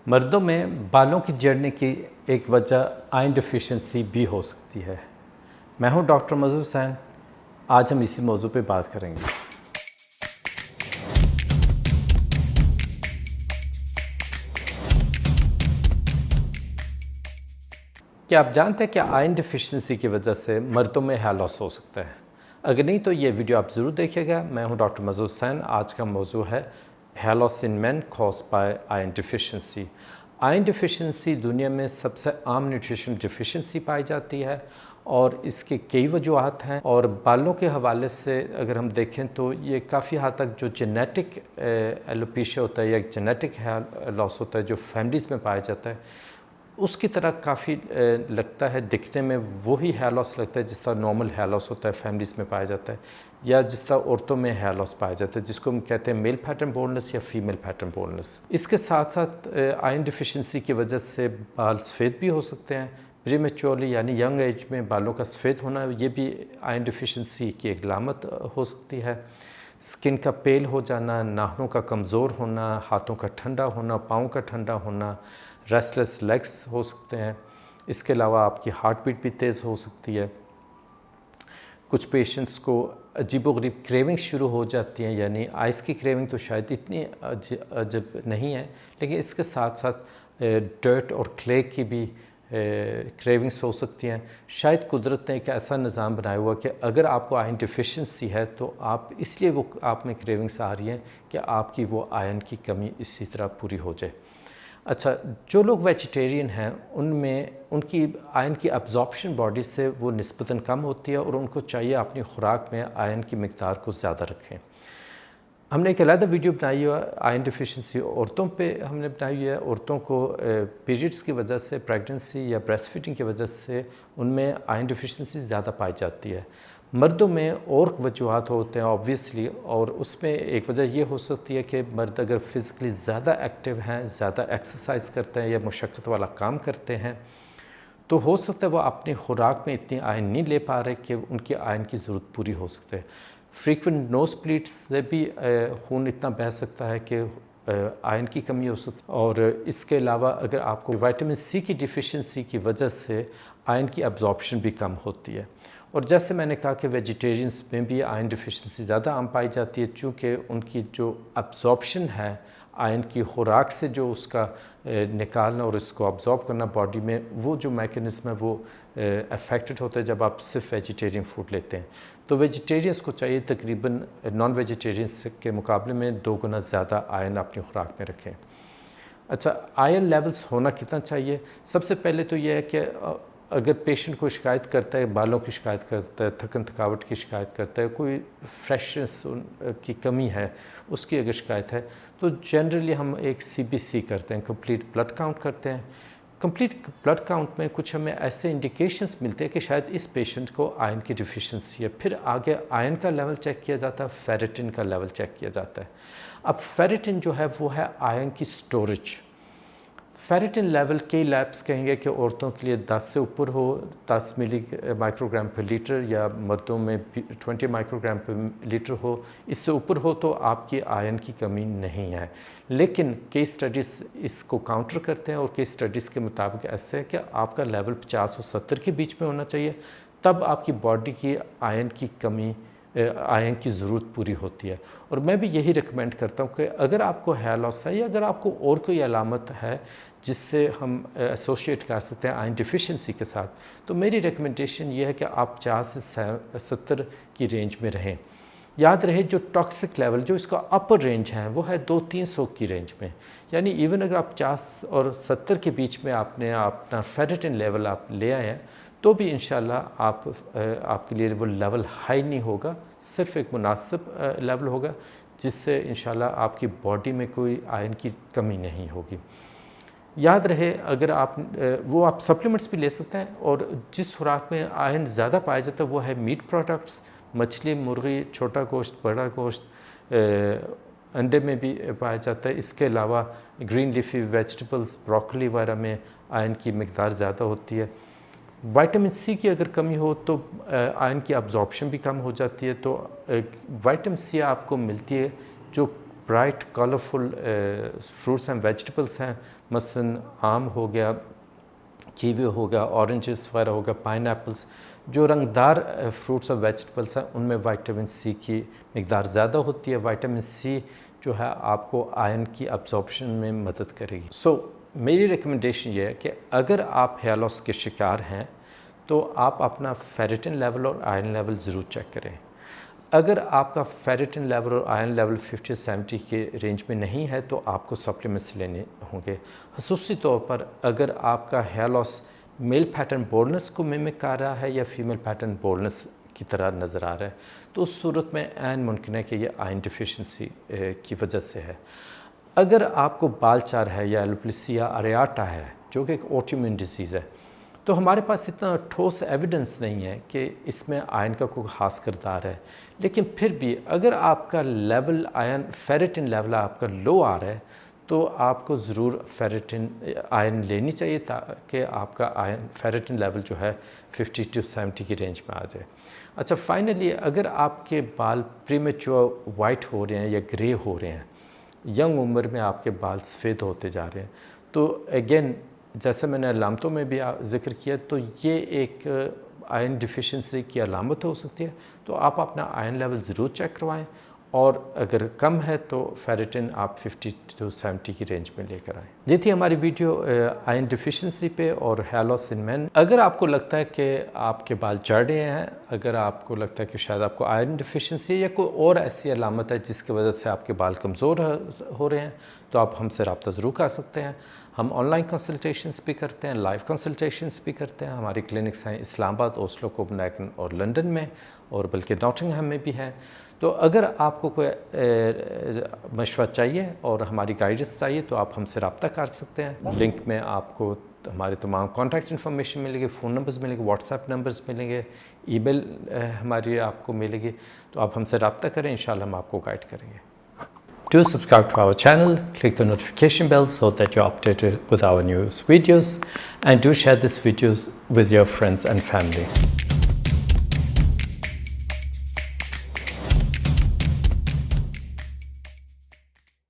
मर्दों में बालों की झड़ने की एक वजह आयरन डिफिशिएंसी भी हो सकती है। मैं हूं डॉक्टर मजहर हुसैन। आज हम इसी मौजू पे बात करेंगे। क्या आप जानते हैं कि आयरन डिफिशिएंसी की वजह से मर्दों में हेयर लॉस हो सकता है? अगर नहीं तो ये वीडियो आप ज़रूर देखिएगा। मैं हूं डॉक्टर मजहर हुसैन। आज का मौजू है hair loss in men caused by iron deficiency. Iron deficiency दुनिया में सबसे आम न्यूट्रिशन डिफिशिएंसी पाई जाती है और इसके कई वजूहत हैं। और बालों के हवाले से अगर हम देखें तो ये काफ़ी हद तक जो जेनेटिक एलोपेशिया होता है या जेनेटिक हेयर लॉस होता है जो फैमिलीज़ में पाया जाता है, उसकी तरह काफ़ी लगता है, दिखने में वही हेयर लॉस लगता है जिस तरह नॉर्मल हेयर लॉस होता है फैमिलीज़ में पाया जाता है, या जिस तरह औरतों में हेयर लॉस पाया जाता है जिसको हम कहते हैं मेल पैटर्न बोल्डनेस या फीमेल पैटर्न बोल्डनेस। इसके साथ साथ आयरन डिफिशिएंसी की वजह से बाल सफ़ेद भी हो सकते हैं। प्रीमेच्योरली यानी यंग एज में बालों का सफ़ेद होना, ये भी आयरन डिफिशिएंसी की एक अलामत हो सकती है। स्किन का पेल हो जाना, नाखूनों का कमज़ोर होना, हाथों का ठंडा होना, पाँव का ठंडा होना, रेस्टलेस लेग्स हो सकते हैं। इसके अलावा आपकी हार्ट बीट भी तेज़ हो सकती है। कुछ पेशेंट्स को अजीबोगरीब क्रेविंग शुरू हो जाती हैं, यानी आइस की क्रेविंग तो शायद इतनी अजब नहीं है, लेकिन इसके साथ साथ डर्ट और क्ले की भी क्रेविंग्स हो सकती हैं। शायद कुदरत ने एक ऐसा निज़ाम बनाया हुआ कि अगर आपको आयरन डिफिशिएंसी है तो आप इसलिए वो आप में क्रेविंग्स आ रही हैं कि आपकी वो आयरन की कमी इसी तरह पूरी हो जाए। अच्छा, जो लोग वेजिटेरियन हैं उनमें उनकी आयरन की अब्जॉर्प्शन बॉडी से वो निस्बतन कम होती है और उनको चाहिए अपनी खुराक में आयरन की मिकदार को ज़्यादा रखें। हमने एक अलग वीडियो बनाई है आयरन डिफिशिएंसी औरतों पे हमने बनाई है। औरतों को पीरियड्स की वजह से, प्रेगनेंसी या ब्रेस्ट फीडिंग की वजह से उनमें आयरन डिफिशिएंसी ज़्यादा पाई जाती है। मर्दों में और वजूहत होते हैं ऑब्वियसली, और उसमें एक वजह ये हो सकती है कि मर्द अगर फ़िज़िकली ज़्यादा एक्टिव हैं, ज़्यादा एक्सरसाइज करते हैं या मुशक्क़त वाला काम करते हैं, तो हो सकता है वो अपनी खुराक में इतनी आयरन नहीं ले पा रहे कि उनकी आयरन की ज़रूरत पूरी हो सकती है। फ्रीक्वेंट नोज़ ब्लीड्स से भी खून इतना बह सकता है कि आयरन की कमी हो सकती है। और इसके अलावा अगर आपको विटामिन सी की डिफिशिएंसी की वजह से आयरन की अब्जॉर्प्शन भी कम होती है। और जैसे मैंने कहा कि वेजिटेरियंस में भी आयरन डिफिशिएंसी ज़्यादा आम पाई जाती है, चूँकि उनकी जो अब्जॉर्प्शन है आयरन की खुराक से, जो उसका निकालना और इसको अब्जॉर्ब करना बॉडी में, वो जो मैकेनिज़्म है वो अफेक्टेड होता है जब आप सिर्फ वेजिटेरियन फूड लेते हैं। तो वेजिटेरियंस को चाहिए तकरीबन नॉन वेजिटेरियंस के मुकाबले में 2 गुना ज़्यादा आयरन अपनी खुराक में रखें। अच्छा, आयरन लेवल्स होना कितना चाहिए? सबसे पहले तो यह है कि अगर पेशेंट कोई शिकायत करता है, बालों की शिकायत करता है, थकन थकावट की शिकायत करता है, कोई फ्रेशनेस की कमी है, उसकी अगर शिकायत है, तो जनरली हम एक CBC करते हैं, कंप्लीट ब्लड काउंट करते हैं। कंप्लीट ब्लड काउंट में कुछ हमें ऐसे इंडिकेशंस मिलते हैं कि शायद इस पेशेंट को आयरन की डिफिशिएंसी है। फिर आगे आयरन का लेवल चेक किया जाता है, फेरेटिन का लेवल चेक किया जाता है। अब फेरेटिन जो है वो है आयरन की स्टोरेज। फेरेटिन लेवल कई लैब्स कहेंगे कि औरतों के लिए 10 से ऊपर हो, 10 मिली माइक्रोग्राम पर लीटर, या मर्दों में 20 माइक्रोग्राम पर लीटर हो। इससे ऊपर हो तो आपकी आयरन की कमी नहीं है। लेकिन कई स्टडीज़ इसको काउंटर करते हैं और कई स्टडीज़ के मुताबिक ऐसे है कि आपका लेवल 50 और 70 के बीच में होना चाहिए, तब आपकी बॉडी की आयरन की कमी, आयरन की ज़रूरत पूरी होती है। और मैं भी यही रिकमेंड करता हूँ कि अगर आपको हेयर लॉस है या अगर आपको और कोई अलामत है जिससे हम एसोशिएट कर सकते हैं आयरन डिफिशिएंसी के साथ, तो मेरी रिकमेंडेशन ये है कि आप 50 से 70 की रेंज में रहें। याद रहे जो टॉक्सिक लेवल, जो इसका अपर रेंज है, वो है 200-300 की रेंज में। यानी इवन अगर आप 50 और 70 के बीच में आपने अपना फेरेटिन लेवल आप ले आए हैं, तो भी इंशाल्लाह आपके लिए वो लेवल हाई नहीं होगा, सिर्फ एक मुनासिब लेवल होगा, जिससे इंशाल्लाह आपकी बॉडी में कोई आयरन की कमी नहीं होगी। याद रहे, अगर आप सप्लीमेंट्स भी ले सकते हैं, और जिस खुराक में आयरन ज़्यादा पाया जाता है वो है मीट प्रोडक्ट्स, मछली, मुर्गी, छोटा गोश्त, बड़ा गोश्त, अंडे में भी पाया जाता है। इसके अलावा ग्रीन लीफी वेजिटेबल्स, ब्रोकली वगैरह में आयरन की मिकदार ज़्यादा होती है। विटामिन सी की अगर कमी हो तो आयरन की अब्जॉर्प्शन भी कम हो जाती है। तो विटामिन सी आपको मिलती है जो bright colourful fruits and vegetables हैं, मसलन आम हो गया, कीवी हो गया, ऑरेंजेस वगैरह हो गया, पाइनएप्पल्स, जो रंगदार फ्रूट्स और वेजिटेबल्स हैं उनमें विटामिन सी की मकदार ज़्यादा होती है। विटामिन सी जो है आपको आयरन की अब्जॉर्प्शन में मदद करेगी। मेरी रिकमेंडेशन ये है कि अगर आप हेयर लॉस के शिकार हैं तो आप अपना फेरेटिन लेवल और आयरन लेवल ज़रूर चेक करें। अगर आपका फेरेटिन लेवल और आयरन लेवल 50-70 के रेंज में नहीं है तो आपको सप्लीमेंट्स लेने होंगे। ख़ुसूसी तौर पर अगर आपका hair loss male pattern baldness को मिमिक कर रहा है या फीमेल पैटर्न बोल्डनेस की तरह नज़र आ रहा है, तो उस सूरत में ऐन मुमकिन है कि ये आयरन डिफिशिएंसी की वजह से है। अगर आपको बालचार है या एलोपेसिया अरेटा है जो कि एक ऑटोइम्यून डिसीज़ है, तो हमारे पास इतना ठोस एविडेंस नहीं है कि इसमें आयरन का कोई ख़ास किरदार है। लेकिन फिर भी अगर आपका लेवल आयरन फेरेटिन लेवल आपका लो आ रहा है तो आपको ज़रूर फेरेटिन आयरन लेनी चाहिए ताकि आपका आयरन फेरेटिन लेवल जो है 50-70 की रेंज में आ जाए। अच्छा, फाइनली अगर आपके बाल प्रीमेच्योर वाइट हो रहे हैं या ग्रे हो रहे हैं, यंग उम्र में आपके बाल सफ़ेद होते जा रहे हैं, तो अगेन जैसे मैंने अलामतों में भी ज़िक्र किया, तो ये एक आयरन डिफिशिएंसी की अलामत हो सकती है। तो आप अपना आयरन लेवल ज़रूर चेक करवाएं और अगर कम है तो फेरेटिन आप 50-70 की रेंज में लेकर आएँ। ये थी हमारी वीडियो आयरन डिफिशिएंसी पे और हेयर लॉस इन मेन। अगर आपको लगता है कि आपके बाल झड़ रहे हैं, अगर आपको लगता है कि शायद आपको आयरन डिफिशिएंसी या कोई और ऐसी अलामत है जिसकी वजह से आपके बाल कमज़ोर हो रहे हैं, तो आप हमसे रब्ता ज़रूर कर सकते हैं। हम ऑनलाइन कंसल्टेशंस भी करते हैं, लाइव कंसल्टेशंस भी करते हैं। हमारी क्लिनिक्स हैं इस्लामाबाद, ओस्लो, कोपेनहेगन और लंदन में, और बल्कि नॉटिंघम में भी हैं। तो अगर आपको कोई मशवरा चाहिए और हमारी गाइडेंस चाहिए तो आप हमसे रब्ता कर सकते हैं। लिंक में आपको हमारे तमाम कॉन्टैक्ट इन्फॉर्मेशन मिलेगी, फ़ोन नंबर्स मिलेंगे, व्हाट्सएप नंबर्स मिलेंगे, ईमेल हमारी आपको मिलेगी। तो आप हमसे रब्ता करें, इंशाल्लाह हम आपको गाइड करेंगे। Do subscribe to our channel, click the notification bell so that you're updated with our newest videos, and do share this videos with your friends and family.